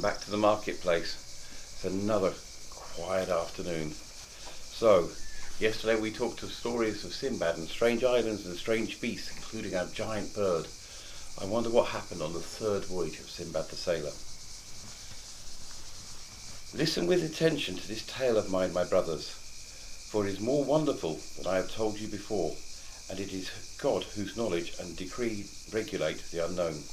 back to the marketplace. It's another quiet afternoon. So, yesterday we talked of stories of Sinbad and strange islands and strange beasts, including a giant bird. I wonder what happened on the third voyage of Sinbad the Sailor. Listen with attention to this tale of mine, my brothers, for it is more wonderful than I have told you before, and it is God whose knowledge and decree regulate the unknown.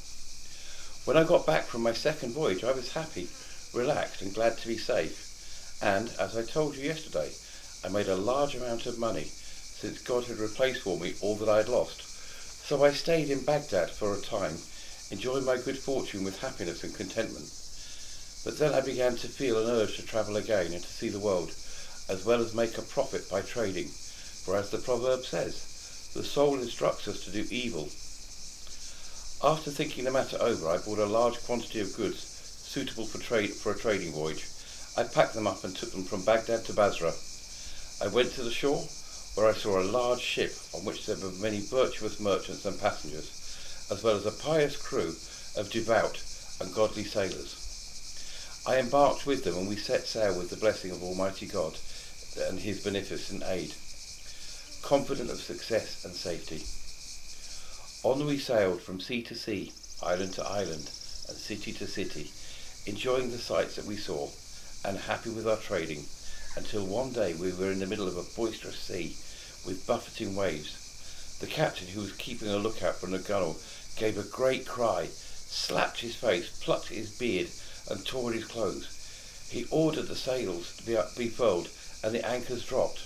When I got back from my second voyage, I was happy, relaxed and glad to be safe, and, as I told you yesterday, I made a large amount of money, since God had replaced for me all that I had lost. So I stayed in Baghdad for a time, enjoying my good fortune with happiness and contentment. But then I began to feel an urge to travel again and to see the world, as well as make a profit by trading, for as the proverb says, the soul instructs us to do evil. After thinking the matter over, I bought a large quantity of goods suitable for a trading voyage. I packed them up and took them from Baghdad to Basra. I went to the shore, where I saw a large ship on which there were many virtuous merchants and passengers, as well as a pious crew of devout and godly sailors. I embarked with them, and we set sail with the blessing of Almighty God and His beneficent aid, confident of success and safety. On we sailed from sea to sea, island to island, and city to city, enjoying the sights that we saw, and happy with our trading, until one day we were in the middle of a boisterous sea, with buffeting waves. The captain, who was keeping a lookout from the gunwale, gave a great cry, slapped his face, plucked his beard, and tore his clothes. He ordered the sails to be furled, and the anchors dropped.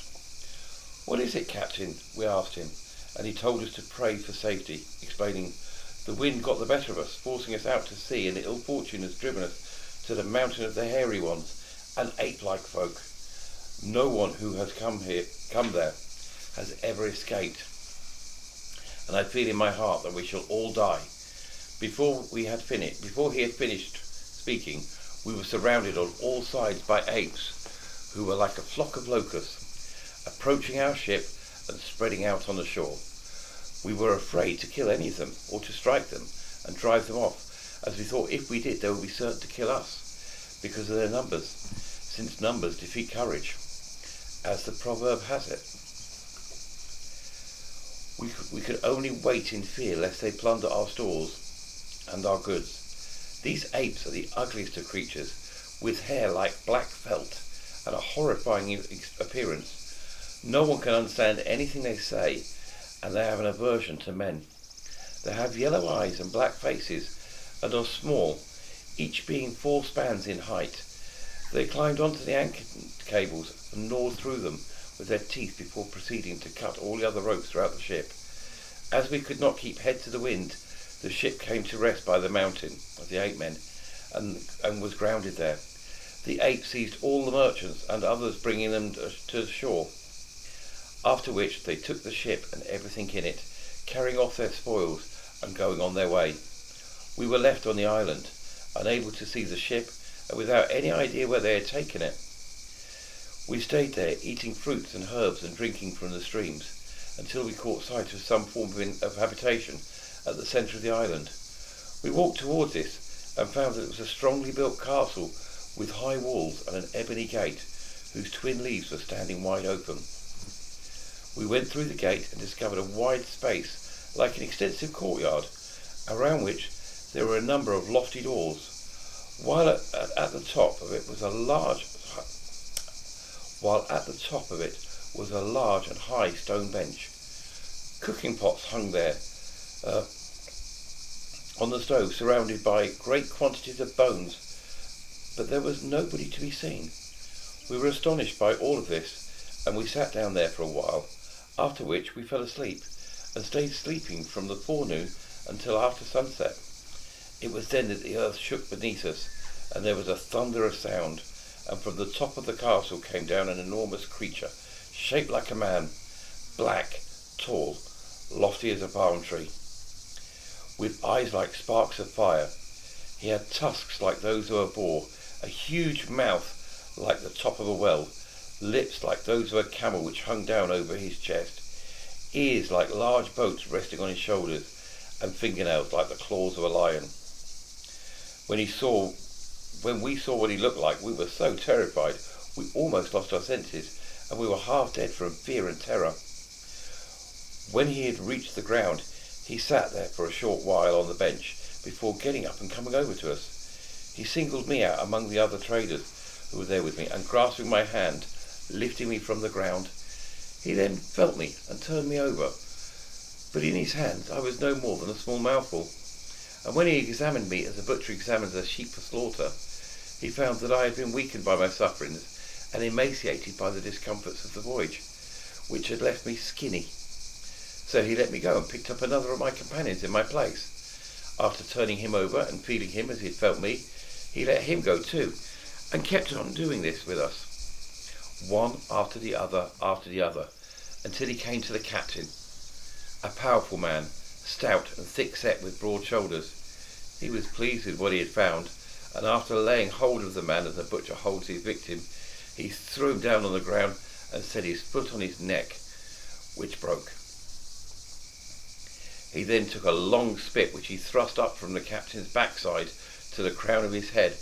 "What is it, Captain?" we asked him, and he told us to pray for safety, explaining, "The wind got the better of us, forcing us out to sea, and ill fortune has driven us to the mountain of the hairy ones, and ape-like folk. No one who has come there has ever escaped, and I feel in my heart that we shall all die." Before he had finished speaking, we were surrounded on all sides by apes, who were like a flock of locusts, approaching our ship and spreading out on the shore. We were afraid to kill any of them, or to strike them and drive them off, as we thought if we did they would be certain to kill us, because of their numbers, since numbers defeat courage, as the proverb has it. We could only wait in fear lest they plunder our stores and our goods. These apes are the ugliest of creatures, with hair like black felt and a horrifying appearance. No one can understand anything they say, and they have an aversion to men. They have yellow eyes and black faces, and are small, each being 4 spans in height. They climbed onto the anchor cables and gnawed through them with their teeth before proceeding to cut all the other ropes throughout the ship. As we could not keep head to the wind, the ship came to rest by the mountain of the ape men, and was grounded there. The apes seized all the merchants and others, bringing them to the shore, after which they took the ship and everything in it, carrying off their spoils and going on their way. We were left on the island, unable to see the ship, and without any idea where they had taken it. We stayed there, eating fruits and herbs and drinking from the streams, until we caught sight of some form of habitation at the centre of the island. We walked towards this, and found that it was a strongly built castle with high walls and an ebony gate, whose twin leaves were standing wide open. We went through the gate and discovered a wide space, like an extensive courtyard, around which there were a number of lofty doors, while at the top of it was a large and high stone bench. Cooking pots hung there on the stove, surrounded by great quantities of bones, but there was nobody to be seen. We were astonished by all of this, and we sat down there for a while, after which we fell asleep, and stayed sleeping from the forenoon until after sunset. It was then that the earth shook beneath us, and there was a thunderous sound, and from the top of the castle came down an enormous creature, shaped like a man, black, tall, lofty as a palm tree, with eyes like sparks of fire. He had tusks like those of a boar, a huge mouth like the top of a well, lips like those of a camel which hung down over his chest, ears like large boats resting on his shoulders, and fingernails like the claws of a lion. When he saw When we saw what he looked like, we were so terrified, we almost lost our senses, and we were half dead from fear and terror. When he had reached the ground, he sat there for a short while on the bench before getting up and coming over to us. He singled me out among the other traders who were there with me, and grasping my hand, lifting me from the ground, he then felt me and turned me over. But in his hands I was no more than a small mouthful. And when he examined me as a butcher examines a sheep for slaughter, he found that I had been weakened by my sufferings and emaciated by the discomforts of the voyage, which had left me skinny. So he let me go and picked up another of my companions in my place. After turning him over and feeling him as he had felt me, he let him go too, and kept on doing this with us, one after the other, until he came to the captain, a powerful man, stout and thick-set with broad shoulders. He was pleased with what he had found, and after laying hold of the man as a butcher holds his victim, he threw him down on the ground and set his foot on his neck, which broke. He then took a long spit which he thrust up from the captain's backside to the crown of his head,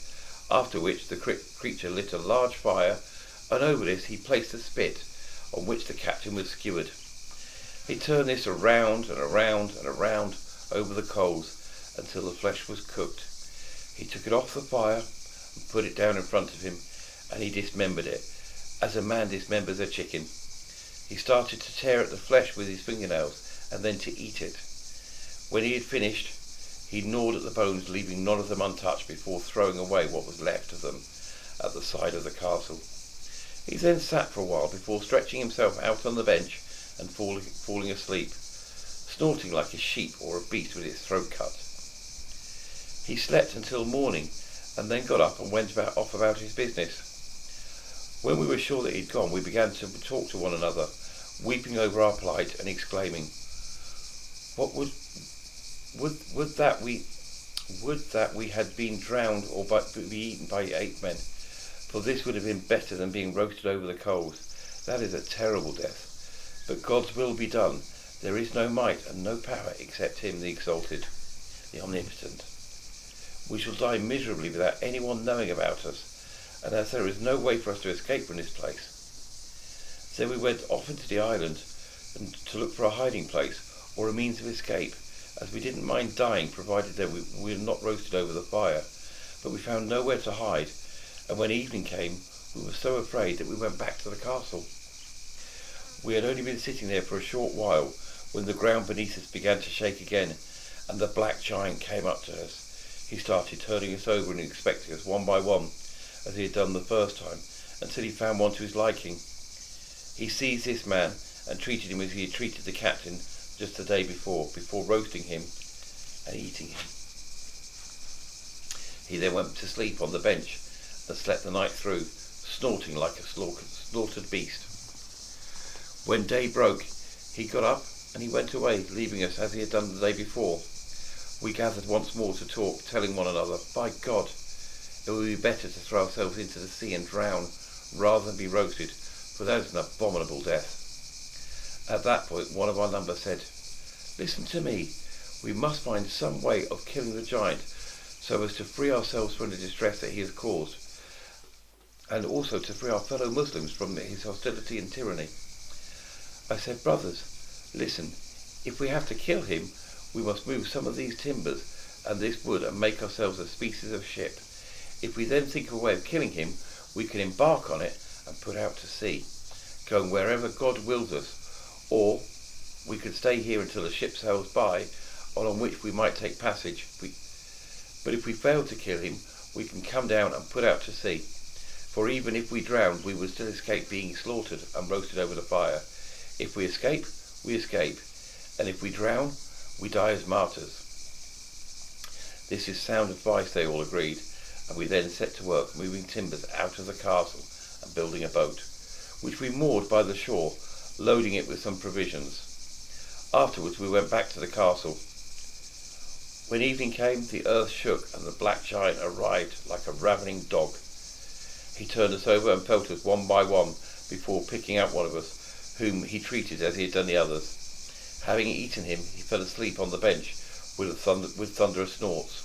after which the creature lit a large fire, and over this he placed a spit on which the captain was skewered. He turned this around and around and around over the coals until the flesh was cooked. He took it off the fire and put it down in front of him, and he dismembered it, as a man dismembers a chicken. He started to tear at the flesh with his fingernails, and then to eat it. When he had finished, he gnawed at the bones, leaving none of them untouched before throwing away what was left of them at the side of the castle. He then sat for a while before stretching himself out on the bench and falling asleep, snorting like a sheep or a beast with its throat cut. He slept until morning, and then got up and went off about his business. When we were sure that he'd gone, we began to talk to one another, weeping over our plight and exclaiming, "What would that we had been drowned or be eaten by 8 men, for this would have been better than being roasted over the coals. That is a terrible death. But God's will be done. There is no might and no power except him, the exalted, the omnipotent. We shall die miserably without anyone knowing about us, and as there is no way for us to escape from this place." So we went off into the island and to look for a hiding place or a means of escape, as we didn't mind dying provided that we were not roasted over the fire. But we found nowhere to hide, and when evening came we were so afraid that we went back to the castle. We had only been sitting there for a short while when the ground beneath us began to shake again, and the black giant came up to us. He started turning us over and inspecting us one by one, as he had done the first time, until he found one to his liking. He seized this man and treated him as he had treated the captain just the day before roasting him and eating him. He then went to sleep on the bench and slept the night through, snorting like a slaughtered beast. When day broke, he got up and he went away, leaving us as he had done the day before. We gathered once more to talk, telling one another, "By God, it would be better to throw ourselves into the sea and drown, rather than be roasted, for that is an abominable death." At that point, one of our number said, "Listen to me. We must find some way of killing the giant, so as to free ourselves from the distress that he has caused, and also to free our fellow Muslims from his hostility and tyranny." I said, "Brothers, listen. If we have to kill him, we must move some of these timbers and this wood and make ourselves a species of ship. If we then think of a way of killing him, we can embark on it and put out to sea, going wherever God wills us, or we could stay here until a ship sails by, on which we might take passage. But if we fail to kill him, we can come down and put out to sea. For even if we drowned, we would still escape being slaughtered and roasted over the fire. If we escape, we escape, and if we drown, we die as martyrs." This is sound advice, they all agreed, and we then set to work moving timbers out of the castle and building a boat, which we moored by the shore, loading it with some provisions. Afterwards we went back to the castle. When evening came, the earth shook, and the black giant arrived like a ravening dog. He turned us over and felt us one by one before picking out one of us, whom he treated as he had done the others. Having eaten him, he fell asleep on the bench with thunderous snorts.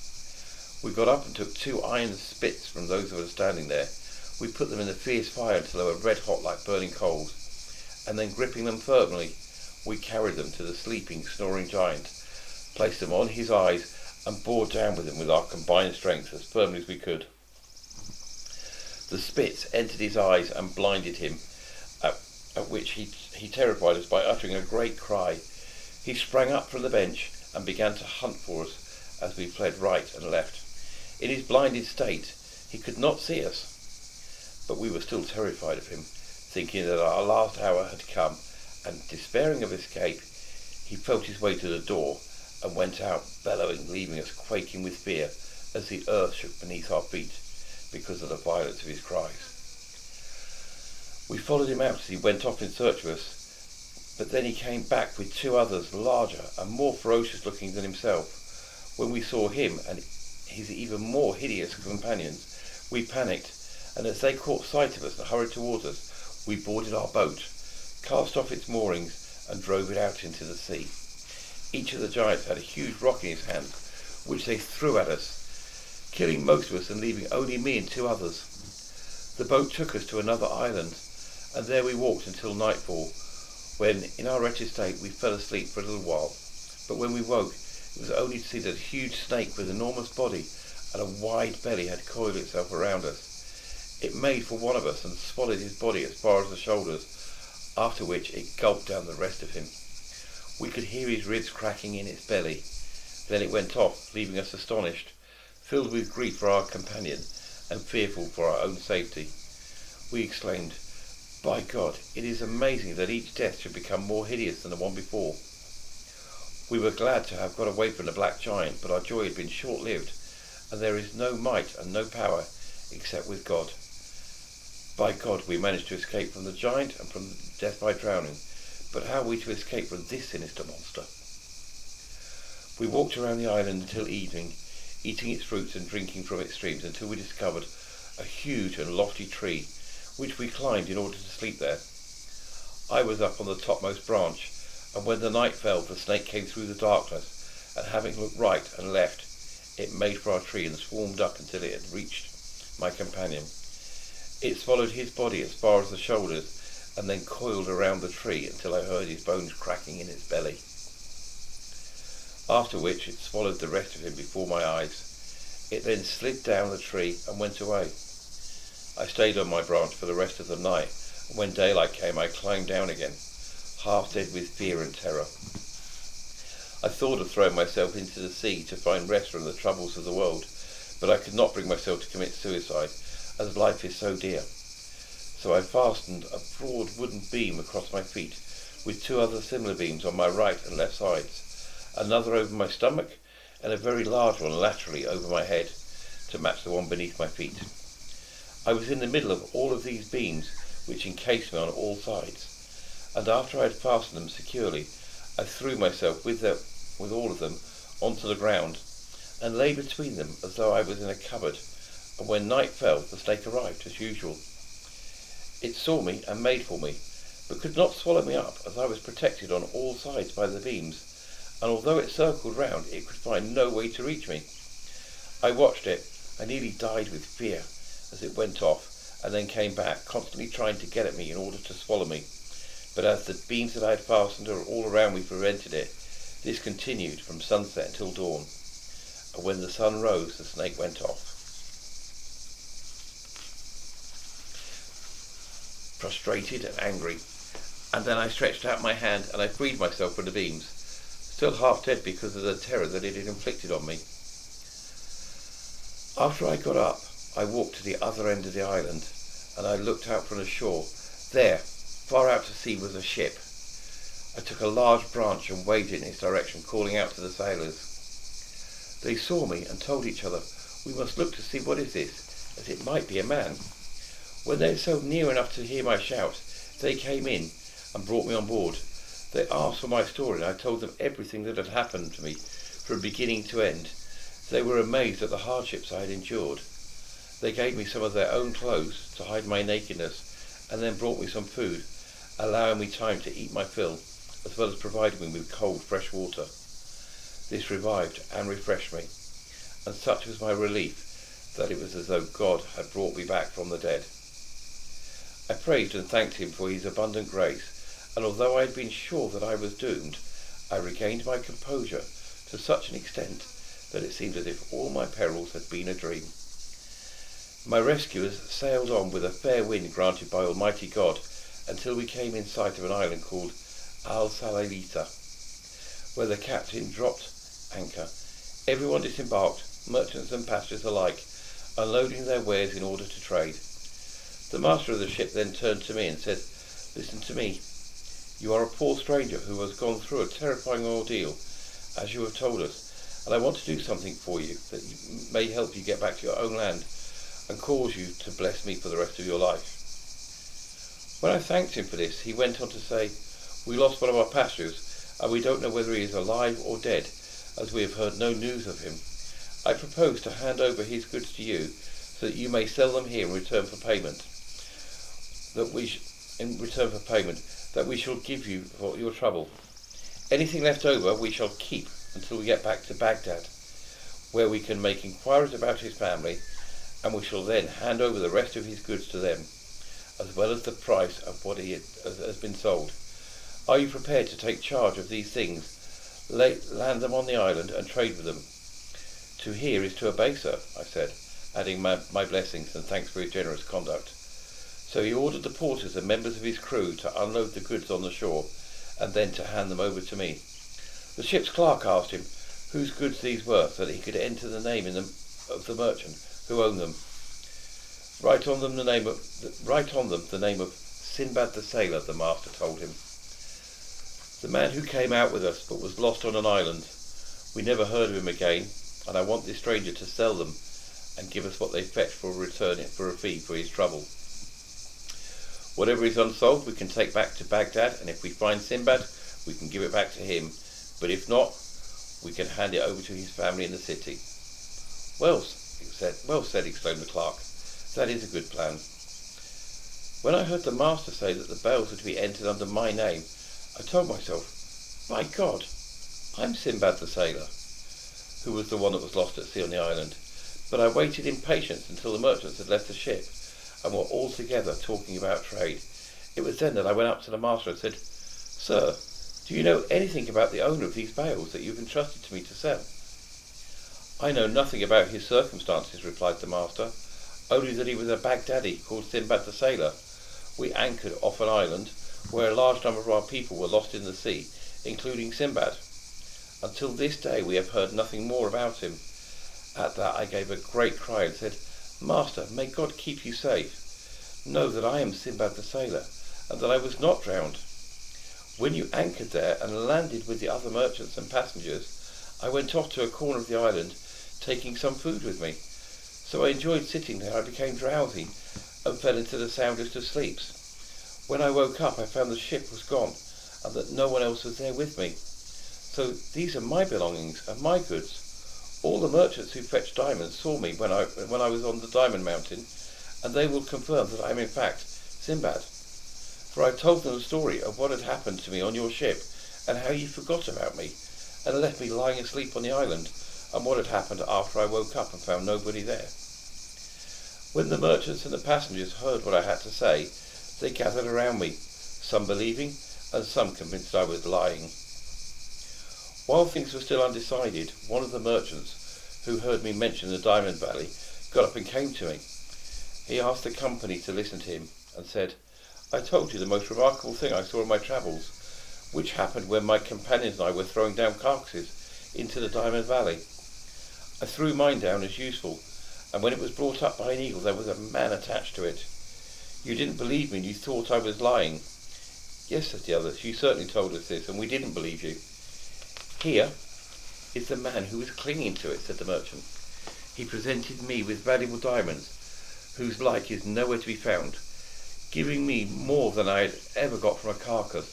We got up and took 2 iron spits from those who were standing there. We put them in the fierce fire until they were red hot like burning coals, and then gripping them firmly, we carried them to the sleeping, snoring giant, placed them on his eyes, and bore down with him with our combined strength as firmly as we could. The spits entered his eyes and blinded him, at which he terrified us by uttering a great cry. He sprang up from the bench and began to hunt for us as we fled right and left. In his blinded state, he could not see us, but we were still terrified of him, thinking that our last hour had come, and despairing of escape, he felt his way to the door and went out, bellowing, leaving us quaking with fear as the earth shook beneath our feet because of the violence of his cries. We followed him out as he went off in search of us, but then he came back with 2 others, larger and more ferocious looking than himself. When we saw him and his even more hideous companions, we panicked, and as they caught sight of us and hurried towards us, we boarded our boat, cast off its moorings, and drove it out into the sea. Each of the giants had a huge rock in his hand, which they threw at us, killing most of us and leaving only me and 2 others. The boat took us to another island, and there we walked until nightfall, when, in our wretched state, we fell asleep for a little while. But when we woke, it was only to see that a huge snake with an enormous body and a wide belly had coiled itself around us. It made for one of us and swallowed his body as far as the shoulders, after which it gulped down the rest of him. We could hear his ribs cracking in its belly. Then it went off, leaving us astonished, filled with grief for our companion and fearful for our own safety. We exclaimed, "By God, it is amazing that each death should become more hideous than the one before." We were glad to have got away from the black giant, but our joy had been short-lived, and there is no might and no power except with God. By God, we managed to escape from the giant and from death by drowning, but how are we to escape from this sinister monster? We walked around the island until evening, eating its fruits and drinking from its streams, until we discovered a huge and lofty tree, which we climbed in order to sleep there. I was up on the topmost branch, and when the night fell, the snake came through the darkness, and having looked right and left, it made for our tree and swarmed up until it had reached my companion. It swallowed his body as far as the shoulders, and then coiled around the tree until I heard his bones cracking in its belly. After which it swallowed the rest of him before my eyes. It then slid down the tree and went away. I stayed on my branch for the rest of the night, and when daylight came I climbed down again, half dead with fear and terror. I thought of throwing myself into the sea to find rest from the troubles of the world, but I could not bring myself to commit suicide, as life is so dear. So I fastened a broad wooden beam across my feet, with 2 other similar beams on my right and left sides, another over my stomach, and a very large one laterally over my head, to match the one beneath my feet. I was in the middle of all of these beams, which encased me on all sides, and after I had fastened them securely, I threw myself with all of them onto the ground, and lay between them as though I was in a cupboard, and when night fell, the snake arrived as usual. It saw me and made for me, but could not swallow me up, as I was protected on all sides by the beams, and although it circled round, it could find no way to reach me. I watched it. I nearly died with fear as it went off, and then came back, constantly trying to get at me in order to swallow me. But as the beams that I had fastened all around me prevented it, this continued from sunset until dawn, and when the sun rose, the snake went off. Frustrated and angry, and then I stretched out my hand and I freed myself from the beams, still half dead because of the terror that it had inflicted on me. After I got up, I walked to the other end of the island, and I looked out from the shore. There, far out to sea, was a ship. I took a large branch and waved it in its direction, calling out to the sailors. They saw me and told each other, "We must look to see what is this, as it might be a man." When they were so near enough to hear my shout, they came in and brought me on board. They asked for my story, and I told them everything that had happened to me from beginning to end. They were amazed at the hardships I had endured. They gave me some of their own clothes to hide my nakedness, and then brought me some food, allowing me time to eat my fill, as well as providing me with cold, fresh water. This revived and refreshed me, and such was my relief that it was as though God had brought me back from the dead. I praised and thanked him for his abundant grace, and although I had been sure that I was doomed, I regained my composure to such an extent that it seemed as if all my perils had been a dream. My rescuers sailed on with a fair wind granted by Almighty God until we came in sight of an island called Al-Salalita, where the captain dropped anchor. Everyone disembarked, merchants and passengers alike, unloading their wares in order to trade. The master of the ship then turned to me and said, "Listen to me. You are a poor stranger who has gone through a terrifying ordeal, as you have told us, and I want to do something for you that may help you get back to your own land and cause you to bless me for the rest of your life." When I thanked him for this, he went on to say, "We lost one of our passengers, and we don't know whether he is alive or dead, as we have heard no news of him. I propose to hand over his goods to you, so that you may sell them here in return for payment. That we shall give you for your trouble. Anything left over we shall keep until we get back to Baghdad, where we can make inquiries about his family, and we shall then hand over the rest of his goods to them, as well as the price of what he has been sold. Are you prepared to take charge of these things, land them on the island, and trade with them?" "To hear is to obey, sir," I said, adding my blessings and thanks for his generous conduct. So he ordered the porters and members of his crew to unload the goods on the shore, and then to hand them over to me. The ship's clerk asked him whose goods these were, so that he could enter the name of the merchant who owned them. Write on them the name of Sinbad the sailor," the master told him. "The man who came out with us but was lost on an island. We never heard of him again, and I want this stranger to sell them and give us what they fetch for a fee for his trouble. Whatever is unsold we can take back to Baghdad, and if we find Sinbad, we can give it back to him, but if not, we can hand it over to his family in the city." Well said, exclaimed the clerk. "That is a good plan." When I heard the master say that the bales were to be entered under my name, I told myself, "My God, I'm Sinbad the sailor, who was the one that was lost at sea on the island." But I waited in patience until the merchants had left the ship, and were all together talking about trade. It was then that I went up to the master and said, "Sir, do you know anything about the owner of these bales that you've entrusted to me to sell?" "I know nothing about his circumstances," replied the master, "only that he was a Baghdadi called Sinbad the sailor. We anchored off an island where a large number of our people were lost in the sea, including Sinbad. Until this day we have heard nothing more about him." At that I gave a great cry and said, "Master, may God keep you safe. Know that I am Sinbad the sailor, and that I was not drowned. When you anchored there and landed with the other merchants and passengers, I went off to a corner of the island, taking some food with me. So I enjoyed sitting there. I became drowsy and fell into the soundest of sleeps. When I woke up, I found the ship was gone, and that no one else was there with me. So these are my belongings and my goods. All the merchants who fetched diamonds saw me when I was on the Diamond Mountain, and they will confirm that I am in fact Sinbad. For I told them the story of what had happened to me on your ship, and how you forgot about me, and left me lying asleep on the island, and what had happened after I woke up and found nobody there." When the merchants and the passengers heard what I had to say, they gathered around me, some believing, and some convinced I was lying. While things were still undecided, one of the merchants, who heard me mention the Diamond Valley, got up and came to me. He asked the company to listen to him, and said, "I told you the most remarkable thing I saw in my travels, which happened when my companions and I were throwing down carcasses into the Diamond Valley. I threw mine down as usual, and when it was brought up by an eagle, there was a man attached to it. You didn't believe me, and you thought I was lying." "Yes," said the others, "you certainly told us this, and we didn't believe you." "Here is the man who was clinging to it," said the merchant. "He presented me with valuable diamonds, whose like is nowhere to be found, giving me more than I had ever got from a carcass.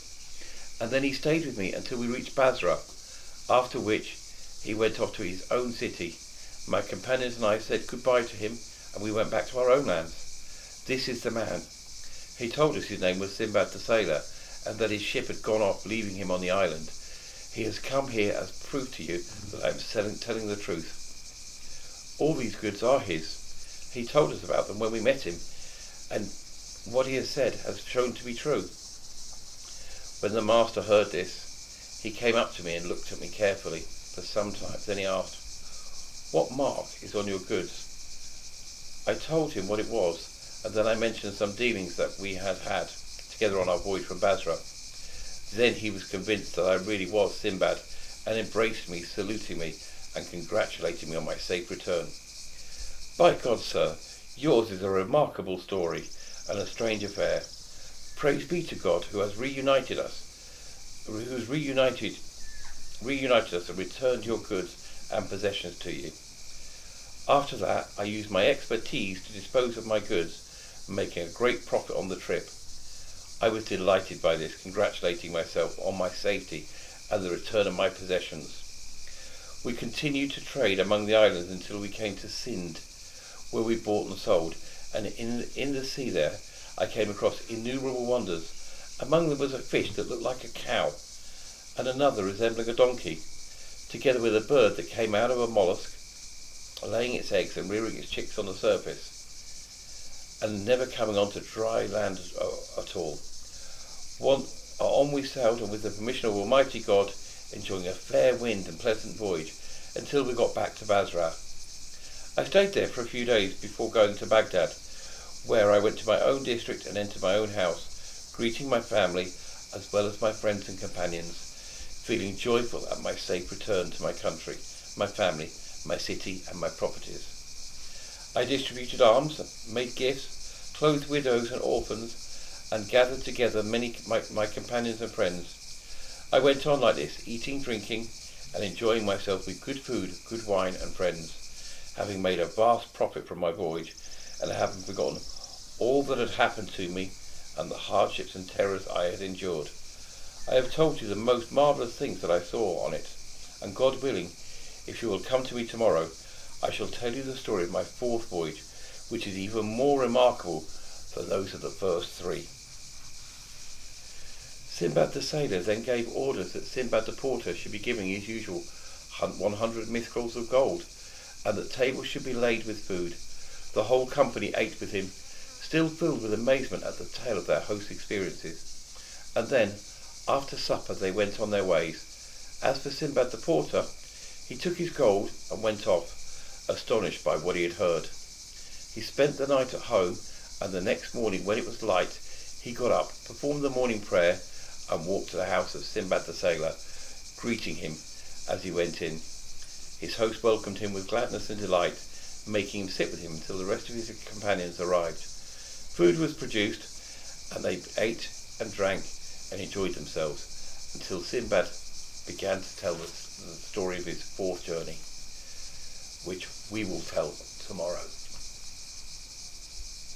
And then he stayed with me until we reached Basra, after which he went off to his own city. My companions and I said goodbye to him, and we went back to our own lands. This is the man. He told us his name was Sinbad the sailor, and that his ship had gone off, leaving him on the island. He has come here as proof to you that I am telling the truth." All these goods are his. He told us about them when we met him, and what he has said has shown to be true. When the master heard this, he came up to me and looked at me carefully for some time. Then he asked, "What mark is on your goods?" I told him what it was, and then I mentioned some dealings that we had had together on our voyage from Basra. Then he was convinced that I really was Sinbad, and embraced me, saluting me, and congratulating me on my safe return. "By God, sir, yours is a remarkable story, and a strange affair. Praise be to God, who has reunited us and returned your goods and possessions to you." After that, I used my expertise to dispose of my goods, making a great profit on the trip. I was delighted by this, congratulating myself on my safety and the return of my possessions. We continued to trade among the islands until we came to Sind, where we bought and sold, and in the sea there I came across innumerable wonders. Among them was a fish that looked like a cow, and another resembling a donkey, together with a bird that came out of a mollusk, laying its eggs and rearing its chicks on the surface, and never coming on to dry land at all. On we sailed, and with the permission of Almighty God, enjoying a fair wind and pleasant voyage, until we got back to Basra. I stayed there for a few days before going to Baghdad, where I went to my own district and entered my own house, greeting my family as well as my friends and companions, feeling joyful at my safe return to my country, my family, my city, and my properties. I distributed alms, made gifts, clothed widows and orphans, and gathered together my companions and friends. I went on like this, eating, drinking, and enjoying myself with good food, good wine, and friends, having made a vast profit from my voyage, and having forgotten all that had happened to me and the hardships and terrors I had endured. I have told you the most marvellous things that I saw on it, and God willing, if you will come to me tomorrow, I shall tell you the story of my fourth voyage, which is even more remarkable than those of the first three. Sinbad the sailor then gave orders that Sinbad the porter should be given his usual 100 mithqals of gold, and that tables should be laid with food. The whole company ate with him, still filled with amazement at the tale of their host's experiences. And then, after supper, they went on their ways. As for Sinbad the porter, he took his gold and went off, astonished by what he had heard. He spent the night at home, and the next morning, when it was light, he got up, performed the morning prayer, and walked to the house of Sinbad the sailor, greeting him as he went in. His host welcomed him with gladness and delight, making him sit with him until the rest of his companions arrived. Food was produced, and they ate and drank and enjoyed themselves, until Sinbad began to tell the story of his fourth journey, which we will tell tomorrow.